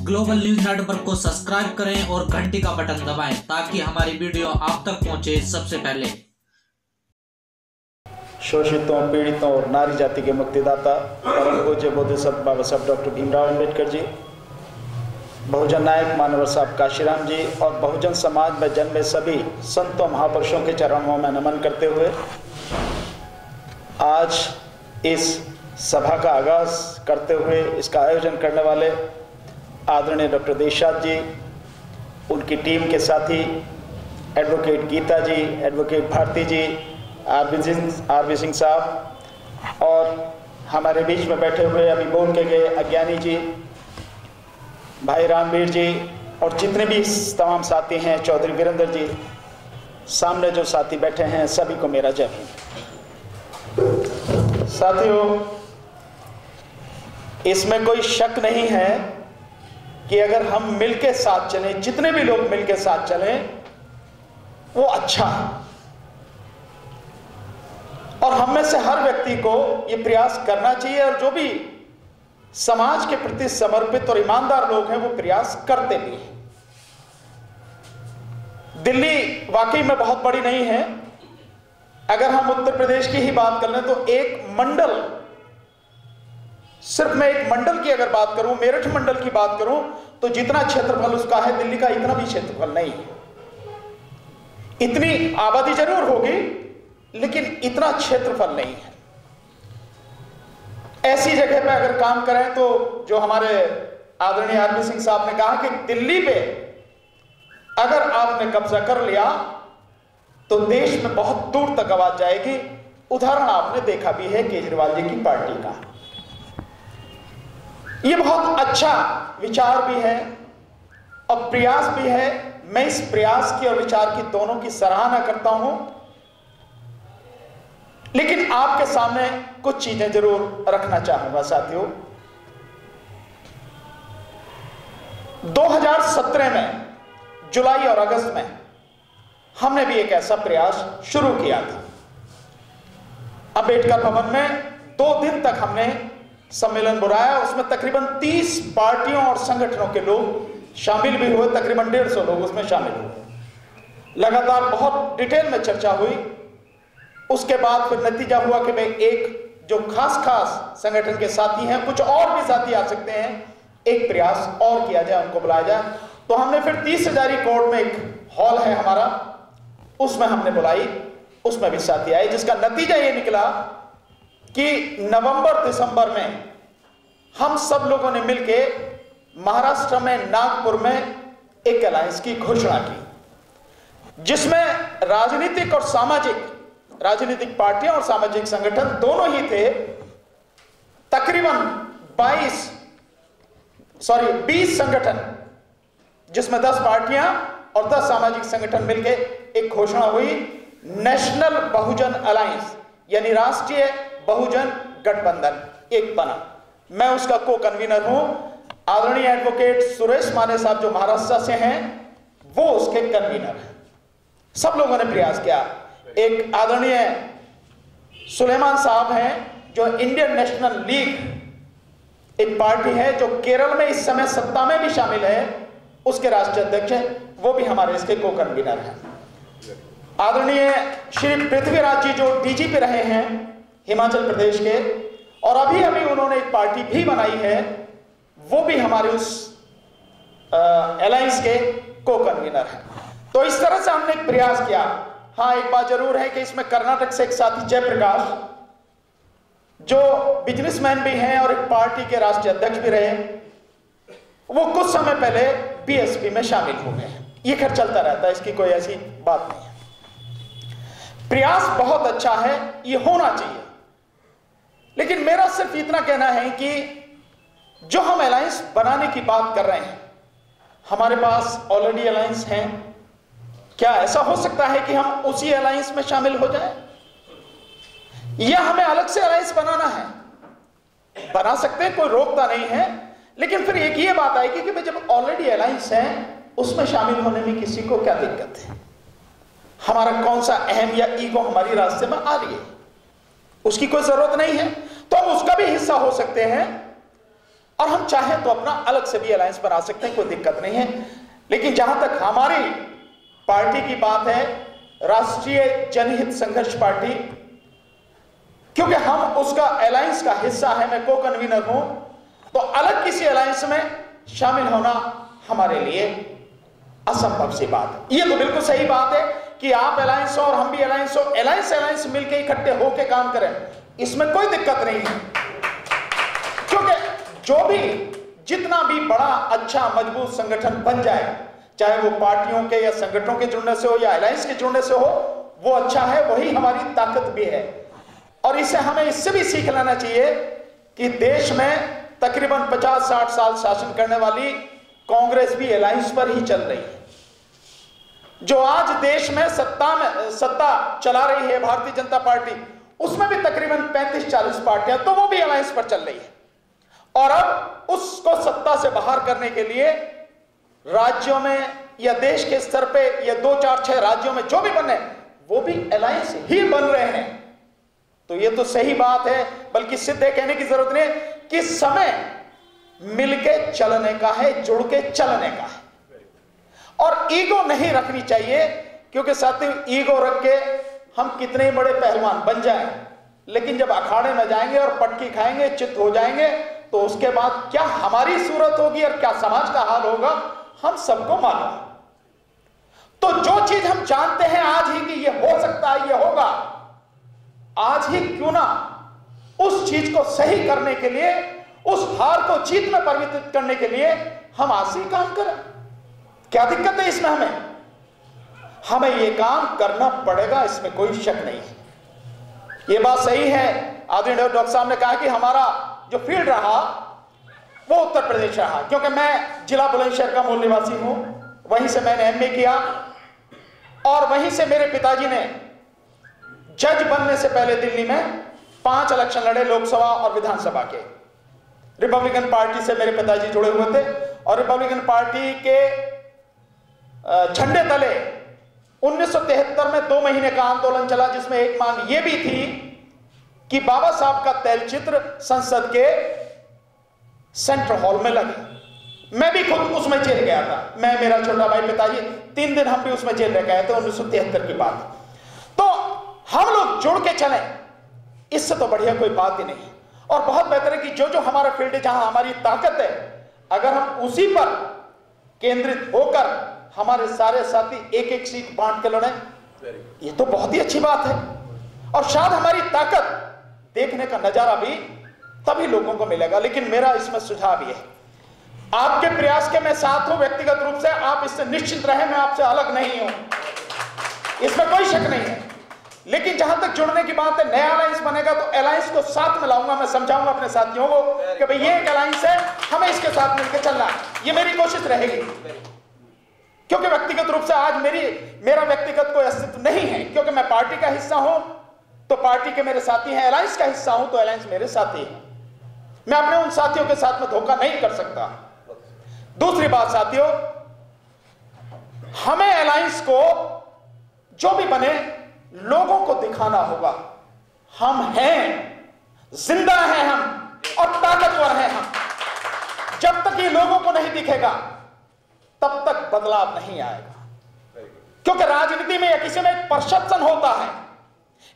Global news network को subscribe करें और घंटी का बटन दबाएं ताकि हमारी वीडियो आप तक पहुंचे सबसे पहले। शोषितों, पीड़ितों और नारी जाति के मुक्तिदाता परम पूज्य बोधिसत्व बाबा साहब डॉक्टर भीमराव अम्बेडकर जी, बहुजन नायक मानवर साहब काशीराम जी और बहुजन समाज में जन्मे सभी संतों महापुरुषों के चरणों में नमन करते हुए आज इस सभा का आगाज करते हुए इसका आयोजन करने वाले आदरणीय डॉक्टर देशराज जी, उनकी टीम के साथी एडवोकेट गीता जी, एडवोकेट भारती जी, आरबी सिंह साहब और हमारे बीच में बैठे हुए अभी बोल के गए अज्ञानी जी, भाई रामवीर जी और जितने भी तमाम साथी हैं, चौधरी वीरेंद्र जी, सामने जो साथी बैठे हैं सभी को मेरा जय हिंद। साथियों, इसमें कोई शक नहीं है कि अगर हम मिलके साथ चलें, जितने भी लोग मिलके साथ चलें वो अच्छा है और हम में से हर व्यक्ति को ये प्रयास करना चाहिए और जो भी समाज के प्रति समर्पित और ईमानदार लोग हैं वो प्रयास करते भी हैं। दिल्ली वाकई में बहुत बड़ी नहीं है। अगर हम उत्तर प्रदेश की ही बात कर लें तो एक मंडल, सिर्फ मैं एक मंडल की अगर बात करूं, मेरठ मंडल की बात करूं, तो जितना क्षेत्रफल उसका है दिल्ली का इतना भी क्षेत्रफल नहीं है। इतनी आबादी जरूर होगी लेकिन इतना क्षेत्रफल नहीं है। ऐसी जगह पे अगर काम करें तो जो हमारे आदरणीय आरबी सिंह साहब ने कहा कि दिल्ली पे अगर आपने कब्जा कर लिया तो देश में बहुत दूर तक आवाज जाएगी। उदाहरण आपने देखा भी है केजरीवाल जी की पार्टी का। ये बहुत अच्छा विचार भी है और प्रयास भी है। मैं इस प्रयास की और विचार की दोनों की सराहना करता हूं, लेकिन आपके सामने कुछ चीजें जरूर रखना चाहूंगा। साथियों, 2017 में जुलाई और अगस्त में हमने भी एक ऐसा प्रयास शुरू किया था। अंबेडकर भवन में 2 दिन तक हमने सम्मेलन बुलाया। उसमें तकरीबन 30 पार्टियों और संगठनों के लोग शामिल भी हुए, तकरीबन 150 लोग उसमें शामिल हुए। लगातार बहुत डिटेल में चर्चा हुई। उसके बाद फिर नतीजा हुआ कि भाई एक जो खास संगठन के साथी हैं, कुछ और भी साथी आ सकते हैं, एक प्रयास और किया जाए, उनको बुलाया जाए। तो हमने फिर 30 हजारी कोर्ट में एक हॉल है हमारा, उसमें हमने बुलाई, उसमें भी साथी आए, जिसका नतीजा ये निकला कि नवंबर दिसंबर में हम सब लोगों ने मिलकर महाराष्ट्र में नागपुर में एक अलायंस की घोषणा की, जिसमें राजनीतिक पार्टियां और सामाजिक संगठन दोनों ही थे। तकरीबन 20 संगठन, जिसमें 10 पार्टियां और 10 सामाजिक संगठन मिलकर एक घोषणा हुई, नेशनल बहुजन अलायंस यानी राष्ट्रीय बहुजन गठबंधन एक बना। मैं उसका को कन्वीनर हूं। आदरणीय एडवोकेट सुरेश माने साहब जो महाराष्ट्र से हैं वो उसके कन्वीनर हैं। सब लोगों ने प्रयास किया। एक आदरणीय सुलेमान साहब हैं जो इंडियन नेशनल लीग एक पार्टी है जो केरल में इस समय सत्ता में भी शामिल है, उसके राष्ट्रीय अध्यक्ष हैं, वो भी हमारे इसके को कन्वीनर हैं। आदरणीय श्री पृथ्वीराज जी जो डीजीपी रहे हैं हिमाचल प्रदेश के और अभी उन्होंने एक पार्टी भी बनाई है, वो भी हमारे उस अलायंस के को कन्वीनर हैं। तो इस तरह से हमने एक प्रयास किया। हाँ, एक बात जरूर है कि इसमें कर्नाटक से एक साथी जयप्रकाश जो बिजनेसमैन भी हैं और एक पार्टी के राष्ट्रीय अध्यक्ष भी रहे, वो कुछ समय पहले बीएसपी में शामिल हो गए हैं। ये खैर चलता रहता है, इसकी कोई ऐसी बात नहीं है। प्रयास बहुत अच्छा है, ये होना चाहिए, लेकिन मेरा सिर्फ इतना कहना है कि जो हम अलायंस बनाने की बात कर रहे हैं, हमारे पास ऑलरेडी अलायंस हैं। क्या ऐसा हो सकता है कि हम उसी अलायंस में शामिल हो जाएं, या हमें अलग से अलायंस बनाना है? बना सकते हैं, कोई रोकता नहीं है, लेकिन फिर एक ये बात आएगी कि जब ऑलरेडी अलायंस है उसमें शामिल होने में किसी को क्या दिक्कत है? हमारा कौन सा अहम या ईगो हमारी रास्ते में आ रही है? उसकी कोई जरूरत नहीं है। तो हम उसका भी हिस्सा हो सकते हैं और हम चाहें तो अपना अलग से भी अलायंस बना सकते हैं, कोई दिक्कत नहीं है। लेकिन जहां तक हमारी पार्टी की बात है, राष्ट्रीय जनहित संघर्ष पार्टी, क्योंकि हम उसका अलायंस का हिस्सा है, मैं को कन्वीनर हूं, तो अलग किसी अलायंस में शामिल होना हमारे लिए असंभव सी बात है। ये तो बिल्कुल सही बात है कि आप अलायंस हो और हम भी अलायंस हो, अलायंस मिलकर इकट्ठे होकर काम करें, इसमें कोई दिक्कत नहीं है। क्योंकि जो भी जितना भी बड़ा अच्छा मजबूत संगठन बन जाए, चाहे वो पार्टियों के या संगठनों के जुड़ने से हो या अलायंस के जुड़ने से हो, वो अच्छा है, वही हमारी ताकत भी है। और इसे हमें इससे भी सीख लेना चाहिए कि देश में तकरीबन 50-60 साल शासन करने वाली कांग्रेस भी अलायंस पर ही चल रही है। जो आज देश में सत्ता चला रही है भारतीय जनता पार्टी, उसमें भी तकरीबन 35-40 पार्टियां, तो वो भी अलायंस पर चल रही है। और अब उसको सत्ता से बाहर करने के लिए राज्यों में या देश के स्तर पे या 2-4-6 राज्यों में जो भी बने, वो भी अलायंस ही बन रहे हैं। तो ये तो सही बात है, बल्कि सीधे कहने की जरूरत नहीं कि समय मिलके चलने का है, जुड़ के चलने का है। और ईगो नहीं रखनी चाहिए, क्योंकि साथियों ईगो रख के हम कितने बड़े पहलवान बन जाएं, लेकिन जब अखाड़े में जाएंगे और पटकी खाएंगे, चित हो जाएंगे, तो उसके बाद क्या हमारी सूरत होगी और क्या समाज का हाल होगा, हम सबको मालूम। तो जो चीज हम जानते हैं आज ही कि ये हो सकता है, ये होगा, आज ही क्यों ना उस चीज को सही करने के लिए, उस हार को जीत में परिवर्तित करने के लिए हम आज से काम करें। क्या दिक्कत है इसमें? हमें ये काम करना पड़ेगा, इसमें कोई शक नहीं है। ये बात सही है, आदरणीय डॉक्टर साहब ने कहा कि हमारा जो फील्ड रहा वो उत्तर प्रदेश रहा, क्योंकि मैं जिला बुलंदशहर का मूल निवासी हूं, वहीं से मैंने एमए किया और वहीं से मेरे पिताजी ने जज बनने से पहले दिल्ली में 5 इलेक्शन लड़े, लोकसभा और विधानसभा के। रिपब्लिकन पार्टी से मेरे पिताजी जुड़े हुए थे और रिपब्लिकन पार्टी के झंडे तले 1973 में 2 महीने का आंदोलन चला, जिसमें एक मांग यह भी थी कि बाबा साहब का तैलचित्र संसद के सेंट्रल हॉल में लगे। मैं भी खुद उसमें जेल गया था, मैं, मेरा छोटा भाई, पिताजी, 3 दिन हम भी उसमें जेल रह गए थे 1973 की बात। तो हम लोग जुड़ के चलें, इससे तो बढ़िया कोई बात ही नहीं। और बहुत बेहतर है कि जो जो हमारा फील्ड है, जहां हमारी ताकत है, अगर हम उसी पर केंद्रित होकर हमारे सारे साथी एक एक सीट बांट के लड़ें, ये तो बहुत ही अच्छी बात है। और शायद हमारी ताकत देखने का नजारा भी तभी लोगों को मिलेगा। लेकिन मेरा इसमें सुझाव ये है, आपके प्रयास के मैं साथ हूं व्यक्तिगत रूप से, आप इससे निश्चित रहें, मैं आपसे अलग नहीं हूं, इसमें कोई शक नहीं है। लेकिन जहां तक जुड़ने की बात है, नया अलायंस बनेगा तो अलायंस को साथ में लाऊंगा, मैं समझाऊंगा अपने साथियों को कि भाई ये एक अलायंस है, हमें इसके साथ मिलकर चलना है, ये मेरी कोशिश रहेगी। क्योंकि व्यक्तिगत रूप से आज मेरा व्यक्तिगत कोई अस्तित्व नहीं है, क्योंकि मैं पार्टी का हिस्सा हूं तो पार्टी के मेरे साथी हैं, अलायंस का हिस्सा हूं तो अलायंस मेरे साथी हैं। मैं अपने उन साथियों के साथ में धोखा नहीं कर सकता। दूसरी बात साथियों, हमें अलायंस को जो भी बने लोगों को दिखाना होगा, हम हैं, जिंदा हैं हम और ताकतवर हैं हम। जब तक ये लोगों को नहीं दिखेगा तब तक बदलाव नहीं आएगा। क्योंकि राजनीति में या किसी में एक परसेप्शन होता है,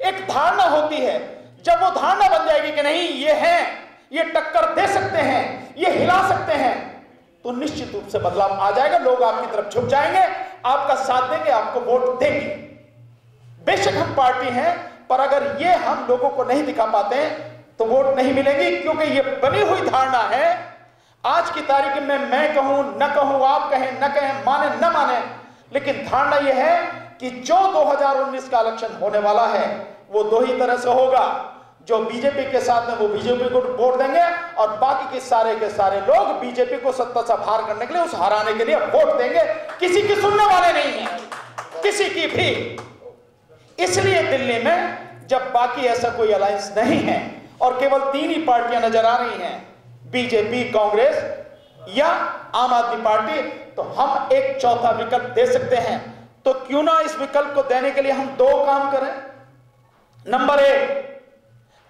एक धारणा होती है। जब वो धारणा बन जाएगी कि नहीं ये हैं, ये टक्कर दे सकते हैं, ये हिला सकते हैं, तो निश्चित रूप से बदलाव आ जाएगा। लोग आपकी तरफ झुक जाएंगे, आपका साथ देंगे, आपको वोट देंगे। बेशक हम पार्टी हैं, पर अगर ये हम लोगों को नहीं दिखा पाते हैं तो वोट नहीं मिलेगी। क्योंकि ये बनी हुई धारणा है, आज की तारीख में मैं कहूं न कहूं, आप कहें न कहें, माने न माने, लेकिन धारणा यह है कि जो 2019 का इलेक्शन होने वाला है वो 2 ही तरह से होगा। जो बीजेपी के साथ में वो बीजेपी को वोट देंगे और बाकी के सारे लोग बीजेपी को सत्ता से बाहर करने के लिए, उस हराने के लिए वोट देंगे। किसी की सुनने वाले नहीं है, किसी की भी। इसलिए दिल्ली में जब बाकी ऐसा कोई अलायंस नहीं है और केवल 3 ही पार्टियां नजर आ रही हैं, बीजेपी, कांग्रेस या आम आदमी पार्टी, तो हम एक चौथा विकल्प दे सकते हैं। तो क्यों ना इस विकल्प को देने के लिए हम 2 काम करें। नंबर 1,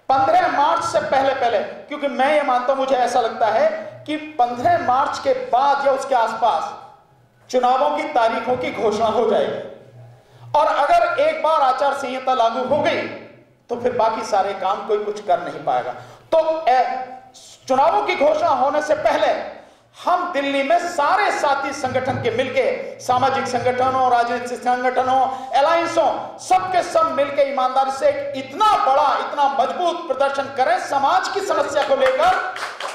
15 मार्च से पहले, क्योंकि मैं ये मानता हूं, मुझे ऐसा लगता है कि 15 मार्च के बाद या उसके आसपास चुनावों की तारीखों की घोषणा हो जाएगी और अगर एक बार आचार संहिता लागू हो गई तो फिर बाकी सारे काम कोई कुछ कर नहीं पाएगा। तो चुनावों की घोषणा होने से पहले हम दिल्ली में सारे साथी संगठन के मिलके, सामाजिक संगठनों, राजनीतिक संगठनों, अलायंसों, सबके सब मिलके ईमानदारी से इतना बड़ा, इतना मजबूत प्रदर्शन करें समाज की समस्या को लेकर,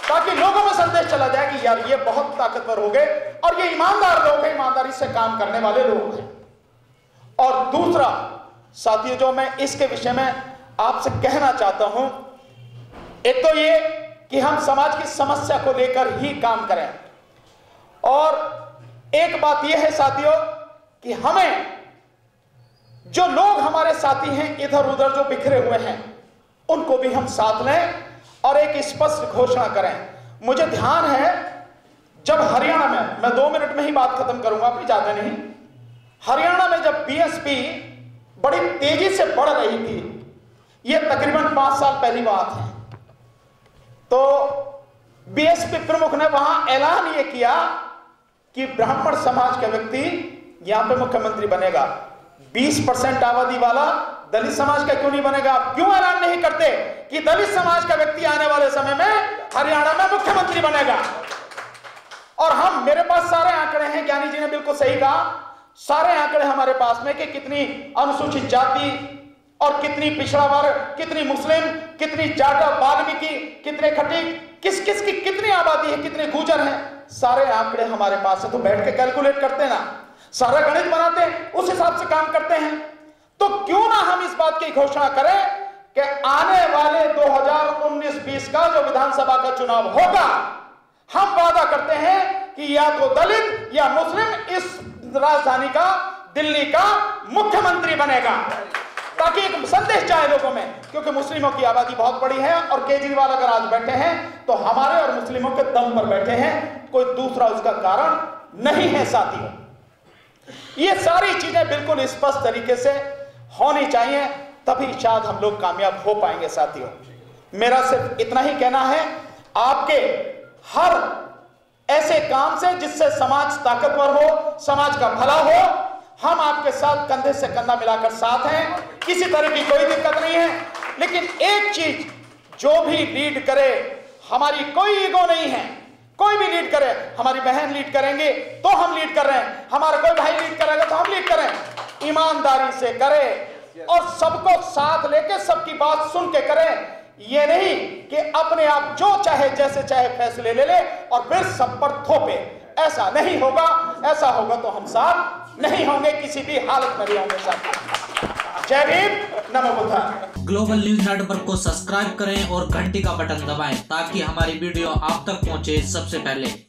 ताकि लोगों में संदेश चला जाए कि यार ये बहुत ताकतवर हो गए और ये ईमानदार लोग हैं, ईमानदारी से काम करने वाले लोग हैं। और दूसरा साथियों, जो मैं इसके विषय में आपसे कहना चाहता हूं, एक तो ये कि हम समाज की समस्या को लेकर ही काम करें, और एक बात यह है साथियों कि हमें जो लोग हमारे साथी हैं इधर उधर जो बिखरे हुए हैं उनको भी हम साथ लें और एक स्पष्ट घोषणा करें। मुझे ध्यान है जब हरियाणा में, मैं 2 मिनट में ही बात खत्म करूंगा, अपनी ज्यादा नहीं, हरियाणा में जब बीएसपी बड़ी तेजी से बढ़ रही थी, यह तकरीबन 5 साल पहली बात है, तो बीएसपी प्रमुख ने वहां ऐलान यह किया कि ब्राह्मण समाज का व्यक्ति यहां पे मुख्यमंत्री बनेगा। 20% आबादी वाला दलित समाज का क्यों नहीं बनेगा? आप क्यों ऐलान नहीं करते कि दलित समाज का व्यक्ति आने वाले समय में हरियाणा में मुख्यमंत्री बनेगा? और हम, मेरे पास सारे आंकड़े हैं, ज्ञानी जी ने बिल्कुल सही कहा, सारे आंकड़े हमारे पास में कि कितनी अनुसूचित जाति और कितनी पिछड़ा वर्ग, कितनी मुस्लिम, कितनी जाटव, वाल्मीकि, कितने खटीक, किस किस की कितनी आबादी है, कितने गुर्जर हैं, सारे आंकड़े हमारे पास है। तो बैठ के कैलकुलेट करते ना, सारा गणित बनाते हैं, उस हिसाब से काम करते हैं। तो क्यों ना हम इस बात की घोषणा करें कि आने वाले 2019-20 का जो विधानसभा का चुनाव होगा, हम वादा करते हैं कि या तो दलित या मुस्लिम इस राजधानी का, दिल्ली का मुख्यमंत्री बनेगा, ताकि एक संदेश जाए लोगों में, क्योंकि मुस्लिमों की आबादी बहुत बड़ी है और केजरीवाल अगर आज बैठे हैं तो हमारे और मुस्लिमों के दम पर बैठे हैं, कोई दूसरा उसका कारण नहीं है साथियों। ये सारी चीजें बिल्कुल स्पष्ट तरीके से होनी चाहिए, तभी शायद हम लोग कामयाब हो पाएंगे साथियों। मेरा सिर्फ इतना ही कहना है, आपके हर ऐसे काम से जिससे समाज ताकतवर हो, समाज का भला हो, हम आपके साथ कंधे से कंधा मिलाकर साथ हैं, किसी तरह की कोई दिक्कत नहीं है। लेकिन एक चीज, जो भी लीड करे, हमारी कोई ईगो नहीं है, कोई भी लीड करे, हमारी बहन लीड करेंगे तो हम लीड कर रहे हैं, हमारा कोई भाई लीड करेगा तो हम लीड करें, ईमानदारी से करें और सबको साथ लेके सबकी बात सुन के करें। ये नहीं कि अपने आप जो चाहे जैसे चाहे फैसले ले ले और फिर सब पर थोपे, ऐसा नहीं होगा। ऐसा होगा तो हम साथ नहीं होंगे, किसी भी हालत में नहीं होंगे साथ। जय भीम, नमो बुद्धाय। ग्लोबल न्यूज नेटवर्क को सब्सक्राइब करें और घंटी का बटन दबाएं ताकि हमारी वीडियो आप तक पहुंचे सबसे पहले।